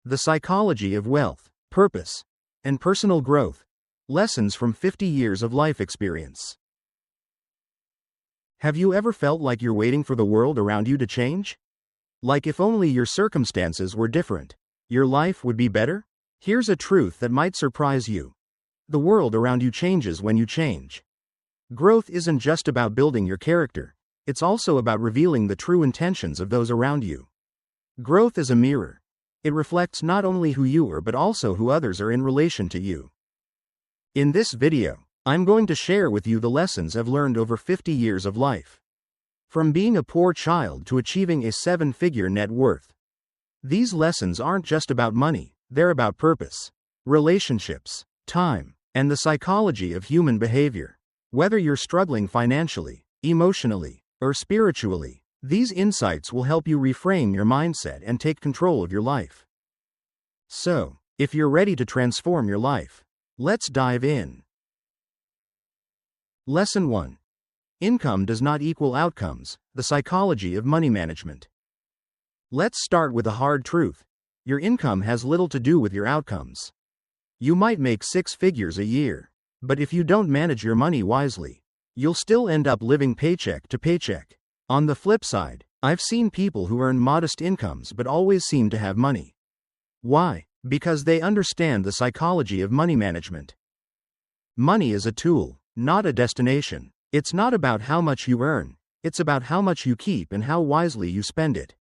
The Psychology of Wealth, Purpose, and Personal Growth. Lessons from 50 years of life experience. Have you ever felt like you're waiting for the world around you to change? Like if only your circumstances were different, your life would be better? Here's a truth that might surprise you. The world around you changes when you change. Growth isn't just about building your character, it's also about revealing the true intentions of those around you. Growth is a mirror. It reflects not only who you are but also who others are in relation to you. In this video, I'm going to share with you the lessons I've learned over 50 years of life. From being a poor child to achieving a 7-figure net worth. These lessons aren't just about money, they're about purpose, relationships, time, and the psychology of human behavior. Whether you're struggling financially, emotionally, or spiritually, these insights will help you reframe your mindset and take control of your life. So, if you're ready to transform your life, let's dive in. Lesson 1. Income does not equal outcomes, the psychology of money management. Let's start with a hard truth. Your income has little to do with your outcomes. You might make 6 figures a year, but if you don't manage your money wisely, you'll still end up living paycheck to paycheck. On the flip side, I've seen people who earn modest incomes but always seem to have money. Why? Because they understand the psychology of money management. Money is a tool, not a destination. It's not about how much you earn, it's about how much you keep and how wisely you spend it.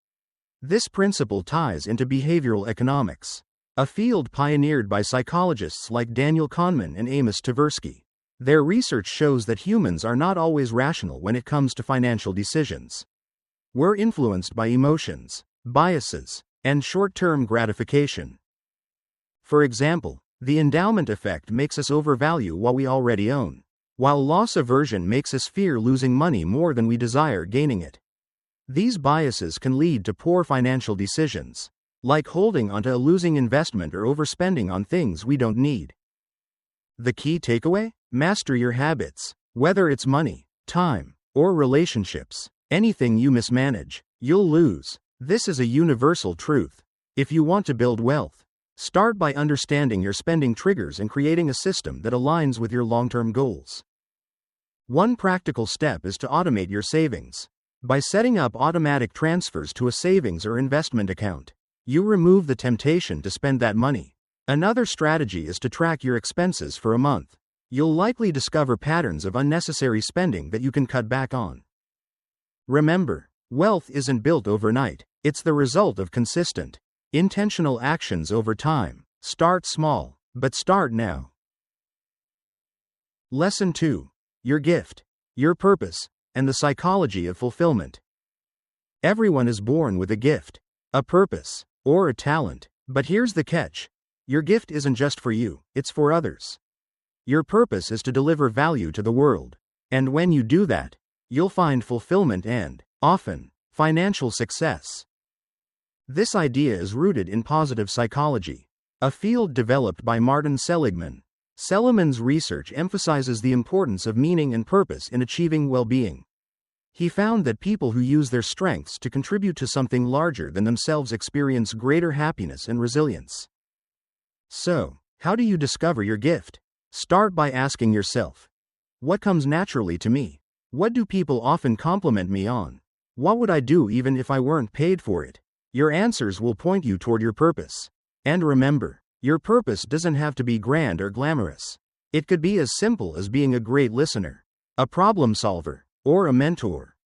This principle ties into behavioral economics, a field pioneered by psychologists like Daniel Kahneman and Amos Tversky. Their research shows that humans are not always rational when it comes to financial decisions. We're influenced by emotions, biases, and short-term gratification. For example, the endowment effect makes us overvalue what we already own, while loss aversion makes us fear losing money more than we desire gaining it. These biases can lead to poor financial decisions, like holding onto a losing investment or overspending on things we don't need. The key takeaway? Master your habits. Whether it's money, time, or relationships, anything you mismanage, you'll lose. This is a universal truth. If you want to build wealth, start by understanding your spending triggers and creating a system that aligns with your long-term goals. One practical step is to automate your savings. By setting up automatic transfers to a savings or investment account, you remove the temptation to spend that money. Another strategy is to track your expenses for a month. You'll likely discover patterns of unnecessary spending that you can cut back on. Remember, wealth isn't built overnight, it's the result of consistent, intentional actions over time. Start small, but start now. Lesson 2. Your gift, your purpose, and the psychology of fulfillment. Everyone is born with a gift, a purpose, or a talent, but here's the catch. Your gift isn't just for you, it's for others. Your purpose is to deliver value to the world, and when you do that, you'll find fulfillment and, often, financial success. This idea is rooted in positive psychology, a field developed by Martin Seligman. Seligman's research emphasizes the importance of meaning and purpose in achieving well-being. He found that people who use their strengths to contribute to something larger than themselves experience greater happiness and resilience. So, how do you discover your gift? Start by asking yourself, what comes naturally to me? What do people often compliment me on? What would I do even if I weren't paid for it? Your answers will point you toward your purpose. And remember, your purpose doesn't have to be grand or glamorous. It could be as simple as being a great listener, a problem solver, or a mentor.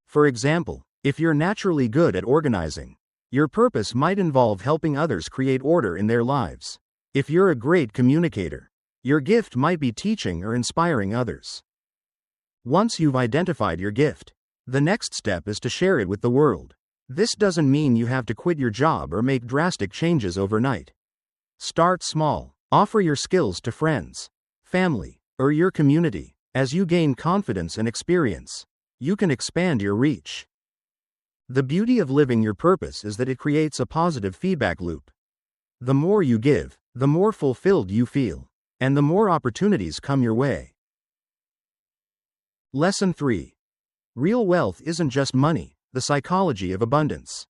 For example, if you're naturally good at organizing, your purpose might involve helping others create order in their lives. If you're a great communicator, your gift might be teaching or inspiring others. Once you've identified your gift, the next step is to share it with the world. This doesn't mean you have to quit your job or make drastic changes overnight. Start small. Offer your skills to friends, family, or your community. As you gain confidence and experience, you can expand your reach. The beauty of living your purpose is that it creates a positive feedback loop. The more you give, the more fulfilled you feel, and the more opportunities come your way. Lesson 3. Real wealth isn't just money, the psychology of abundance.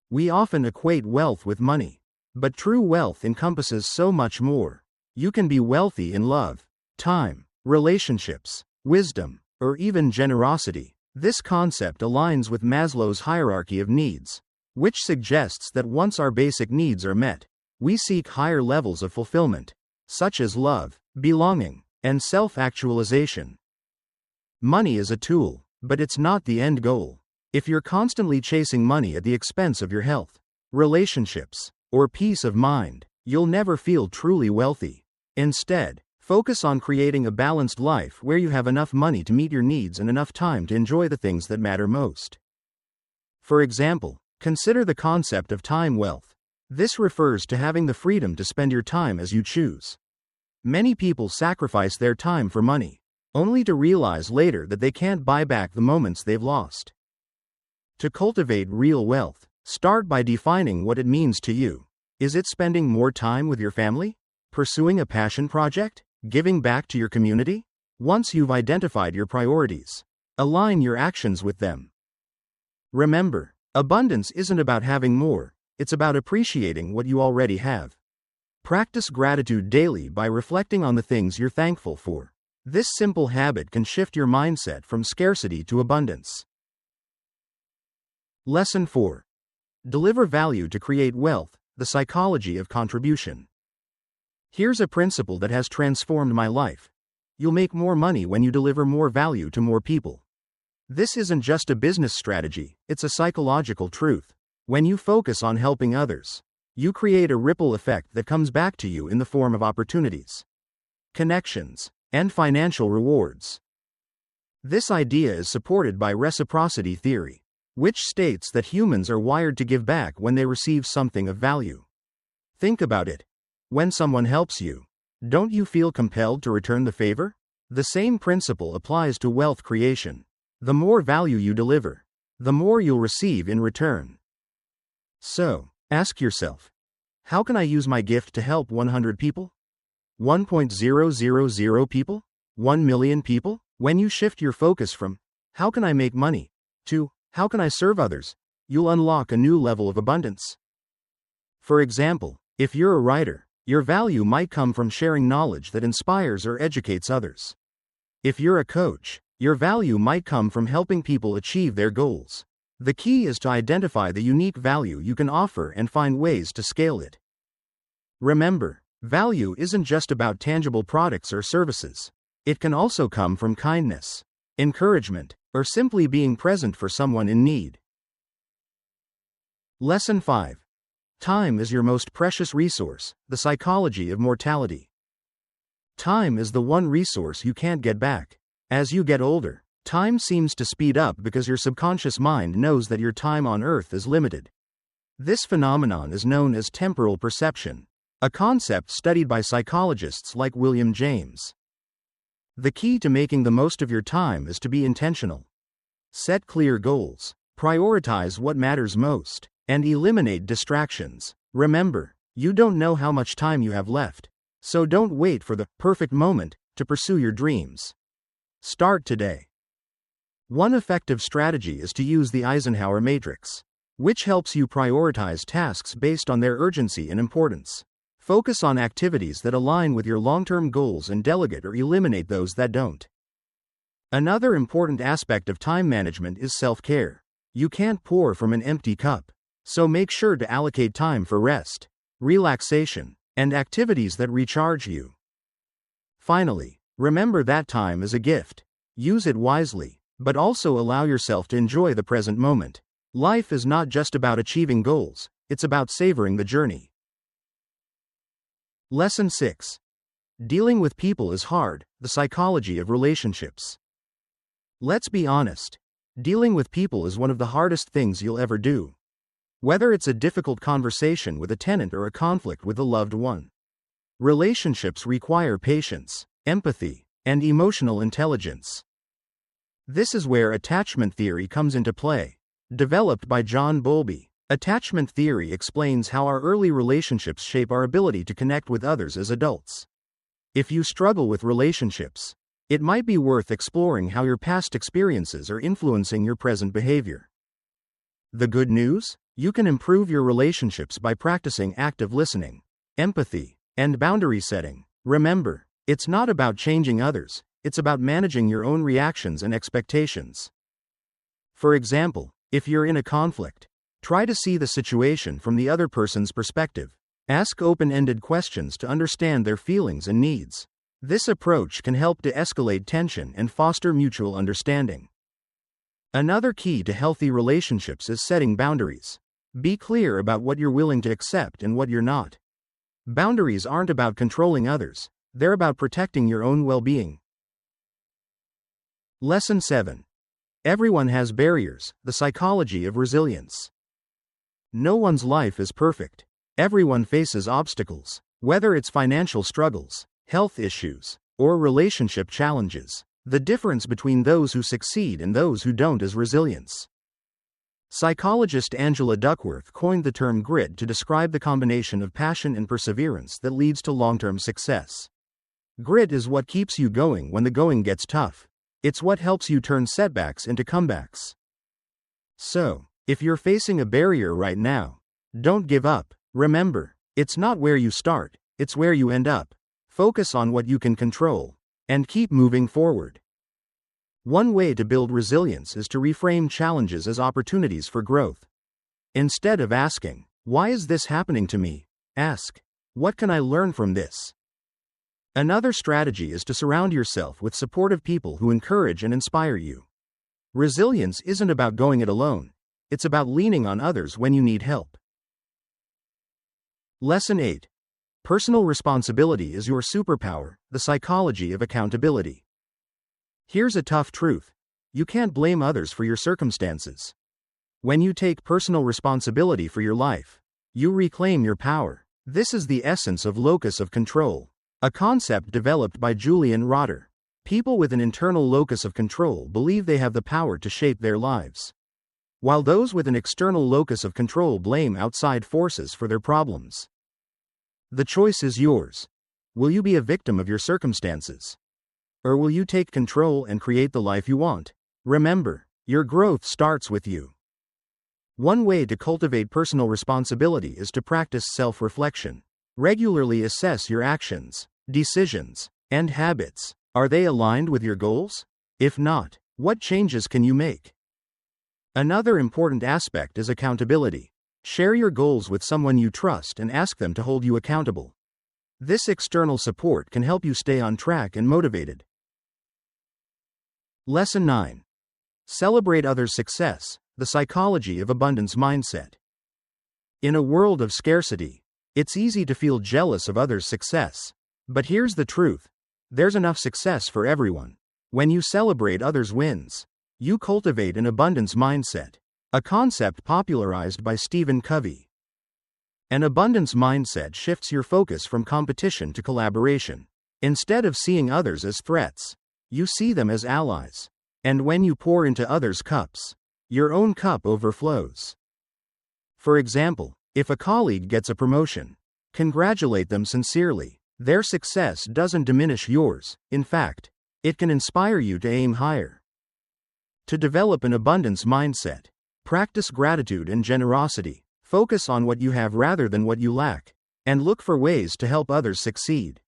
We often equate wealth with money. But true wealth encompasses so much more. You can be wealthy in love, time, relationships, wisdom, or even generosity. This concept aligns with Maslow's hierarchy of needs, which suggests that once our basic needs are met, we seek higher levels of fulfillment, such as love, belonging, and self-actualization. Money is a tool, but it's not the end goal. If you're constantly chasing money at the expense of your health, relationships, or peace of mind, you'll never feel truly wealthy. Instead, focus on creating a balanced life where you have enough money to meet your needs and enough time to enjoy the things that matter most. For example, consider the concept of time wealth. This refers to having the freedom to spend your time as you choose. Many people sacrifice their time for money, only to realize later that they can't buy back the moments they've lost. To cultivate real wealth, start by defining what it means to you. Is it spending more time with your family? Pursuing a passion project? Giving back to your community? Once you've identified your priorities, align your actions with them. Remember, abundance isn't about having more, it's about appreciating what you already have. Practice gratitude daily by reflecting on the things you're thankful for. This simple habit can shift your mindset from scarcity to abundance. Lesson 4. Deliver value to create wealth, the psychology of contribution. Here's a principle that has transformed my life. You'll make more money when you deliver more value to more people. This isn't just a business strategy, it's a psychological truth. When you focus on helping others, you create a ripple effect that comes back to you in the form of opportunities, connections, and financial rewards. This idea is supported by reciprocity theory, which states that humans are wired to give back when they receive something of value. Think about it. When someone helps you, don't you feel compelled to return the favor? The same principle applies to wealth creation. The more value you deliver, the more you'll receive in return. So, ask yourself, how can I use my gift to help 100 people? 1.000 people? 1 million people? When you shift your focus from, how can I make money, to, how can I serve others, you'll unlock a new level of abundance. For example, if you're a writer, your value might come from sharing knowledge that inspires or educates others. If you're a coach, your value might come from helping people achieve their goals. The key is to identify the unique value you can offer and find ways to scale it. Remember, value isn't just about tangible products or services. It can also come from kindness, encouragement, or simply being present for someone in need. Lesson 5. Time is your most precious resource, the psychology of mortality. Time is the one resource you can't get back. As you get older, time seems to speed up because your subconscious mind knows that your time on Earth is limited. This phenomenon is known as temporal perception, a concept studied by psychologists like William James. The key to making the most of your time is to be intentional. Set clear goals, prioritize what matters most, and eliminate distractions. Remember, you don't know how much time you have left, so don't wait for the perfect moment to pursue your dreams. Start today. One effective strategy is to use the Eisenhower matrix, which helps you prioritize tasks based on their urgency and importance. Focus on activities that align with your long-term goals and delegate or eliminate those that don't. Another important aspect of time management is self-care. You can't pour from an empty cup, so make sure to allocate time for rest, relaxation, and activities that recharge you. Finally, remember that time is a gift. Use it wisely, but also allow yourself to enjoy the present moment. Life is not just about achieving goals, it's about savoring the journey. Lesson 6. Dealing with people is hard, the psychology of relationships. Let's be honest. Dealing with people is one of the hardest things you'll ever do. Whether it's a difficult conversation with a tenant or a conflict with a loved one. Relationships require patience, empathy, and emotional intelligence. This is where attachment theory comes into play. Developed by John Bowlby, attachment theory explains how our early relationships shape our ability to connect with others as adults. If you struggle with relationships, it might be worth exploring how your past experiences are influencing your present behavior. The good news? You can improve your relationships by practicing active listening, empathy, and boundary setting. Remember, it's not about changing others, it's about managing your own reactions and expectations. For example, if you're in a conflict, try to see the situation from the other person's perspective. Ask open-ended questions to understand their feelings and needs. This approach can help to escalate tension and foster mutual understanding. Another key to healthy relationships is setting boundaries. Be clear about what you're willing to accept and what you're not. Boundaries aren't about controlling others, they're about protecting your own well-being. Lesson 7. Everyone has barriers, the psychology of resilience. No one's life is perfect. Everyone faces obstacles, whether it's financial struggles, health issues, or relationship challenges. The difference between those who succeed and those who don't is resilience. Psychologist Angela Duckworth coined the term grit to describe the combination of passion and perseverance that leads to long-term success. Grit is what keeps you going when the going gets tough. It's what helps you turn setbacks into comebacks. So, if you're facing a barrier right now, don't give up. Remember, it's not where you start, it's where you end up. Focus on what you can control, and keep moving forward. One way to build resilience is to reframe challenges as opportunities for growth. Instead of asking, "Why is this happening to me?" ask, "What can I learn from this?" Another strategy is to surround yourself with supportive people who encourage and inspire you. Resilience isn't about going it alone, it's about leaning on others when you need help. Lesson 8. Personal responsibility is your superpower, the psychology of accountability. Here's a tough truth. You can't blame others for your circumstances. When you take personal responsibility for your life, you reclaim your power. This is the essence of locus of control, a concept developed by Julian Rotter. People with an internal locus of control believe they have the power to shape their lives, while those with an external locus of control blame outside forces for their problems. The choice is yours. Will you be a victim of your circumstances? Or will you take control and create the life you want? Remember, your growth starts with you. One way to cultivate personal responsibility is to practice self-reflection. Regularly assess your actions, decisions, and habits. Are they aligned with your goals? If not, what changes can you make? Another important aspect is accountability. Share your goals with someone you trust and ask them to hold you accountable. This external support can help you stay on track and motivated. Lesson 9. Celebrate others' success, the psychology of abundance mindset. In a world of scarcity, it's easy to feel jealous of others' success. But here's the truth. There's enough success for everyone. When you celebrate others' wins, you cultivate an abundance mindset, a concept popularized by Stephen Covey. An abundance mindset shifts your focus from competition to collaboration. Instead of seeing others as threats, you see them as allies. And when you pour into others' cups, your own cup overflows. For example, if a colleague gets a promotion, congratulate them sincerely. Their success doesn't diminish yours. In fact, it can inspire you to aim higher. To develop an abundance mindset, practice gratitude and generosity. Focus on what you have rather than what you lack, and look for ways to help others succeed.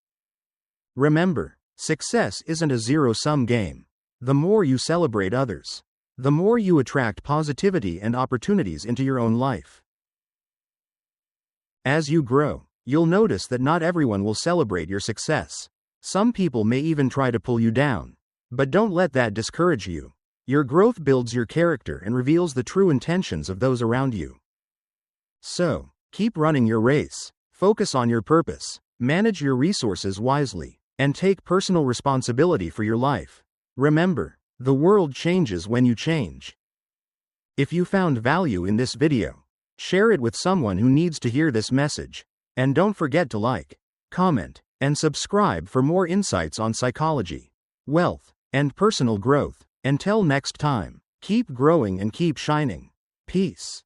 Remember, success isn't a zero-sum game. The more you celebrate others, the more you attract positivity and opportunities into your own life. As you grow, you'll notice that not everyone will celebrate your success. Some people may even try to pull you down. But don't let that discourage you. Your growth builds your character and reveals the true intentions of those around you. So, keep running your race, focus on your purpose, manage your resources wisely, and take personal responsibility for your life. Remember, the world changes when you change. If you found value in this video, share it with someone who needs to hear this message. And don't forget to like, comment, and subscribe for more insights on psychology, wealth, and personal growth. Until next time, keep growing and keep shining. Peace.